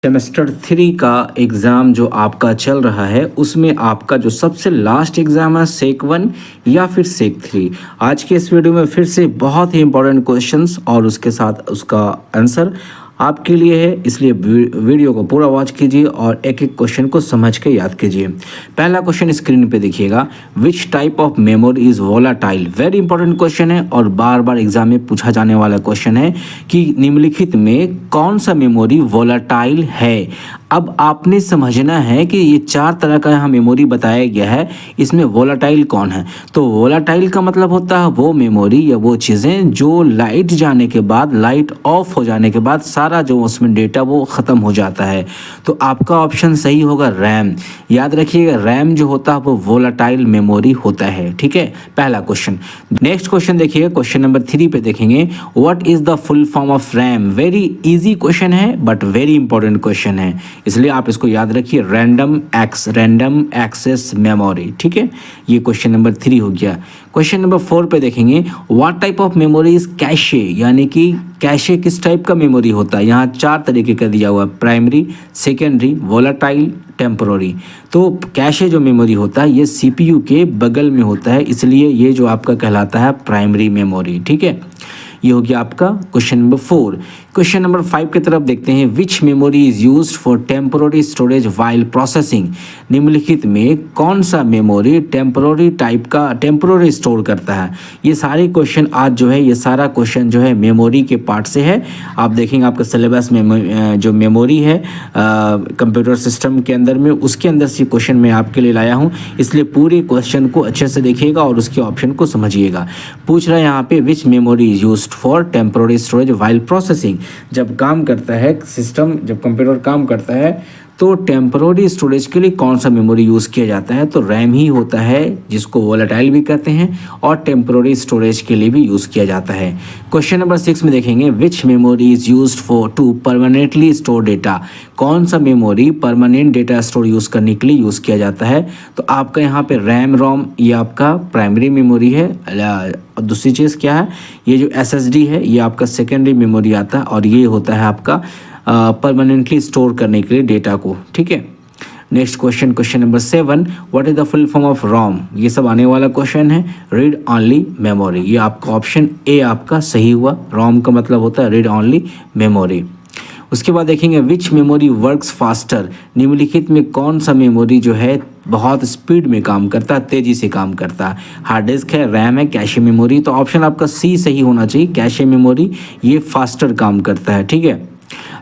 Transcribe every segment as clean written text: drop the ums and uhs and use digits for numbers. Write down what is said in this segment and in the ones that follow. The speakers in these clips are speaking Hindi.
सेमेस्टर 3 का एग्ज़ाम जो आपका चल रहा है उसमें आपका जो सबसे लास्ट एग्ज़ाम है सेक 1 या फिर सेक 3। आज के इस वीडियो में फिर से बहुत ही इंपॉर्टेंट क्वेश्चंस और उसके साथ उसका आंसर आपके लिए है, इसलिए वीडियो को पूरा वॉच कीजिए और एक एक क्वेश्चन को समझ के याद कीजिए। पहला क्वेश्चन स्क्रीन पे देखिएगा, which type of memory is volatile. Very important question है और बार बार एग्जाम में पूछा जाने वाला क्वेश्चन है कि निम्नलिखित में कौन सा मेमोरी वोलाटाइल है। अब आपने समझना है कि ये 4 तरह का यहाँ मेमोरी बताया गया है, इसमें वोलाटाइल कौन है। तो वोलाटाइल का मतलब होता है वो मेमोरी या वो चीज़ें जो लाइट जाने के बाद, लाइट ऑफ हो जाने के बाद सारा जो उसमें डेटा वो ख़त्म हो जाता है। तो आपका ऑप्शन सही होगा रैम। याद रखिएगा रैम जो होता है वो वोलाटाइल मेमोरी होता है। ठीक है, पहला क्वेश्चन। नेक्स्ट क्वेश्चन देखिए, क्वेश्चन नंबर 3 पे देखेंगे, what is the full form of RAM. Very easy question है बट वेरी इंपॉर्टेंट क्वेश्चन है, इसलिए आप इसको याद रखिए, रैंडम एक्सेस मेमोरी। ठीक है, ये क्वेश्चन नंबर 3 हो गया। क्वेश्चन नंबर 4 पे देखेंगे, what type of memory is cache, यानी कि कैशे किस टाइप का मेमोरी होता है। यहाँ 4 तरीके का दिया हुआ है, प्राइमरी, सेकेंडरी, वोलाटाइल, टेम्पोररी। तो कैशे जो मेमोरी होता है ये सीपीयू के बगल में होता है, इसलिए ये जो आपका कहलाता है प्राइमरी मेमोरी। ठीक है, ये हो गया आपका क्वेश्चन नंबर 4। क्वेश्चन नंबर 5 की तरफ देखते हैं, which memory is used for temporary storage while processing. निम्नलिखित में कौन सा मेमोरी टेम्पोररी स्टोर करता है। ये सारे क्वेश्चन आज जो है, ये सारा क्वेश्चन जो है मेमोरी के पार्ट से है। आप देखेंगे आपका सिलेबस में जो मेमोरी है कंप्यूटर सिस्टम के अंदर में, उसके अंदर से क्वेश्चन मैं आपके लिए लाया हूँ, इसलिए पूरे क्वेश्चन को अच्छे से देखिएगा और उसके ऑप्शन को समझिएगा। पूछ रहा है यहाँ पे, which memory is used for temporary storage while processing. जब काम करता है सिस्टम, जब कंप्यूटर काम करता है तो टेम्पोररी स्टोरेज के लिए कौन सा मेमोरी यूज़ किया जाता है, तो रैम ही होता है, जिसको वोलेटाइल भी कहते हैं और टेम्पोररी स्टोरेज के लिए भी यूज़ किया जाता है। क्वेश्चन नंबर 6 में देखेंगे, which memory is used for to permanently store data. कौन सा memory permanent data store use करने के लिए यूज़ किया जाता है। तो आपका यहाँ पे रैम रोम ये आपका प्राइमरी मेमोरी है, और दूसरी चीज़ क्या है, ये जो SSD है ये आपका सेकेंडरी मेमोरी आता है और ये होता है आपका परमानेंटली स्टोर करने के लिए डेटा को। ठीक है, next question, question number 7, what is the full form of ROM. ये सब आने वाला क्वेश्चन है। रीड ओनली मेमोरी, ये आपका ऑप्शन ए आपका सही हुआ। रोम का मतलब होता है रीड ओनली मेमोरी। उसके बाद देखेंगे, विच मेमोरी वर्क्स फास्टर। निम्नलिखित में कौन सा मेमोरी जो है बहुत स्पीड में काम करता है, तेज़ी से काम करता है। हार्ड डिस्क है, रैम है, कैशे मेमोरी। तो ऑप्शन आपका सी सही होना चाहिए, कैशे मेमोरी ये फास्टर काम करता है। ठीक है,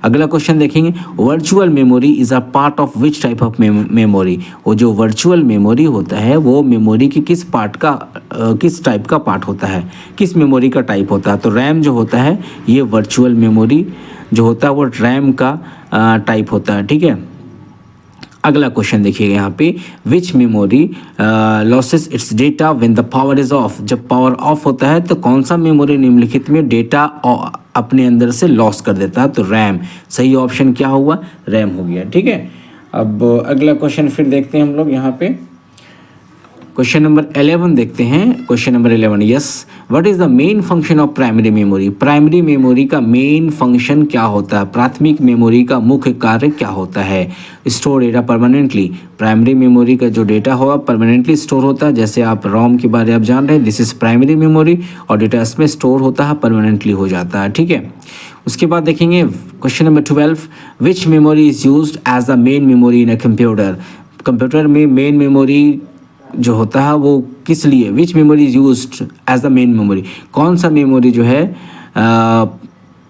अगला क्वेश्चन देखेंगे, virtual memory is a part of which type of memory. वो जो वर्चुअल मेमोरी होता है वो मेमोरी की किस टाइप का पार्ट होता है, किस मेमोरी का टाइप होता है। तो रैम जो होता है ये वर्चुअल मेमोरी जो होता है वो रैम का टाइप होता है। ठीक है, अगला क्वेश्चन देखिएगा यहाँ पे, which memory loses its data when the power is off. जब पावर ऑफ होता है तो कौन सा मेमोरी निम्नलिखित में डेटा अपने अंदर से लॉस कर देता है। तो रैम। सही ऑप्शन क्या हुआ, रैम हो गया। ठीक है, अब अगला क्वेश्चन फिर देखते हैं हम लोग यहाँ पे, क्वेश्चन नंबर 11 देखते हैं। Question number 11, yes, what is the main function of primary memory. Primary memory का मेन फंक्शन क्या होता है, प्राथमिक मेमोरी का मुख्य कार्य क्या होता है। Store data permanently. Primary memory का जो डेटा होगा परमानेंटली स्टोर होता है, जैसे आप रोम के बारे में आप जान रहे हैं, दिस इज प्राइमरी मेमोरी, और डेटा इसमें स्टोर होता है, परमानेंटली हो जाता है। ठीक है, उसके बाद देखेंगे question number 12, which memory is used as the main memory in a computer. Computer में मेन मेमोरी जो होता है वो किस लिए, which memory is used as the main memory. कौन सा मेमोरी जो है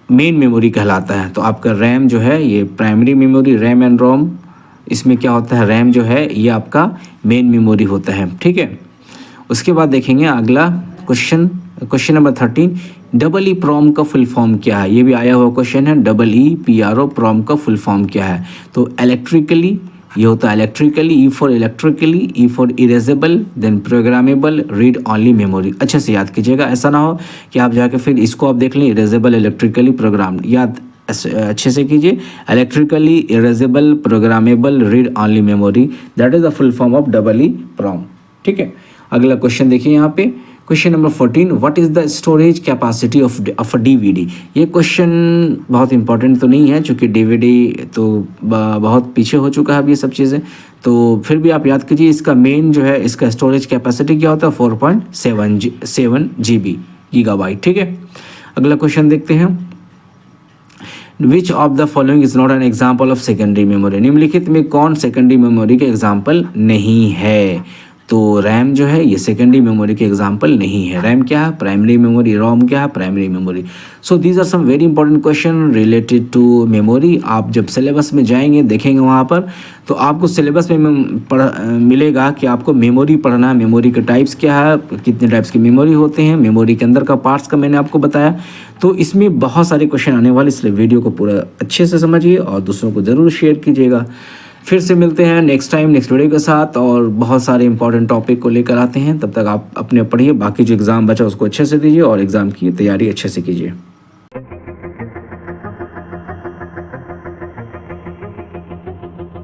मेन मेमोरी कहलाता है। तो आपका रैम जो है ये प्राइमरी मेमोरी, रैम एंड रोम, इसमें क्या होता है, रैम जो है ये आपका मेन मेमोरी होता है। ठीक है, उसके बाद देखेंगे अगला question, question number 13, double E PROM का फुल फॉर्म क्या है। ये भी आया हुआ क्वेश्चन है, डबल ई PRO प्रोम का फुल फॉर्म क्या है। तो इलेक्ट्रिकली ये होता है electrically, E for electrically, E for erasable, then programmable, read only memory. अच्छे से याद कीजिएगा, ऐसा ना हो कि आप जाके फिर इसको आप देख लें, इरेजेबल, इलेक्ट्रिकली, प्रोग्राम। याद अच्छे से कीजिए, electrically, erasable, programmable, read only memory, that is the full form of double E PROM. ठीक है, अगला क्वेश्चन देखिए यहाँ पे, question number 14, what is the storage capacity of a DVD. ये क्वेश्चन बहुत इंपॉर्टेंट तो नहीं है, क्योंकि डीवीडी तो बहुत पीछे हो चुका है अब ये सब चीज़ें, तो फिर भी आप याद कीजिए इसका मेन जो है इसका स्टोरेज कैपेसिटी क्या होता है, 4.7 GB गीगाबाइट। ठीक है, अगला क्वेश्चन देखते हैं। Which of the following is not an example of secondary memory. निम्नलिखित में कौन सेकेंडरी मेमोरी के एग्जाम्पल नहीं है। तो रैम जो है ये सेकेंडरी मेमोरी के एग्जाम्पल नहीं है। रैम क्या है, प्राइमरी मेमोरी। रोम क्या है, primary memory. So these are some very important question related to memory. आप जब सिलेबस में जाएंगे देखेंगे वहाँ पर, तो आपको सिलेबस में मिलेगा कि आपको मेमोरी पढ़ना है, मेमोरी के टाइप्स क्या है, कितने टाइप्स की मेमोरी होते हैं, मेमोरी के अंदर का पार्ट्स का मैंने आपको बताया। तो इसमें बहुत सारे क्वेश्चन आने वाले, इसलिए वीडियो को पूरा अच्छे से समझिए और दूसरों को ज़रूर शेयर कीजिएगा। फिर से मिलते हैं नेक्स्ट टाइम नेक्स्ट वीडियो के साथ, और बहुत सारे इंपॉर्टेंट टॉपिक को लेकर आते हैं। तब तक आप अपने पढ़िए, बाकी जो एग्ज़ाम बचा उसको अच्छे से दीजिए और एग्ज़ाम की तैयारी अच्छे से कीजिए।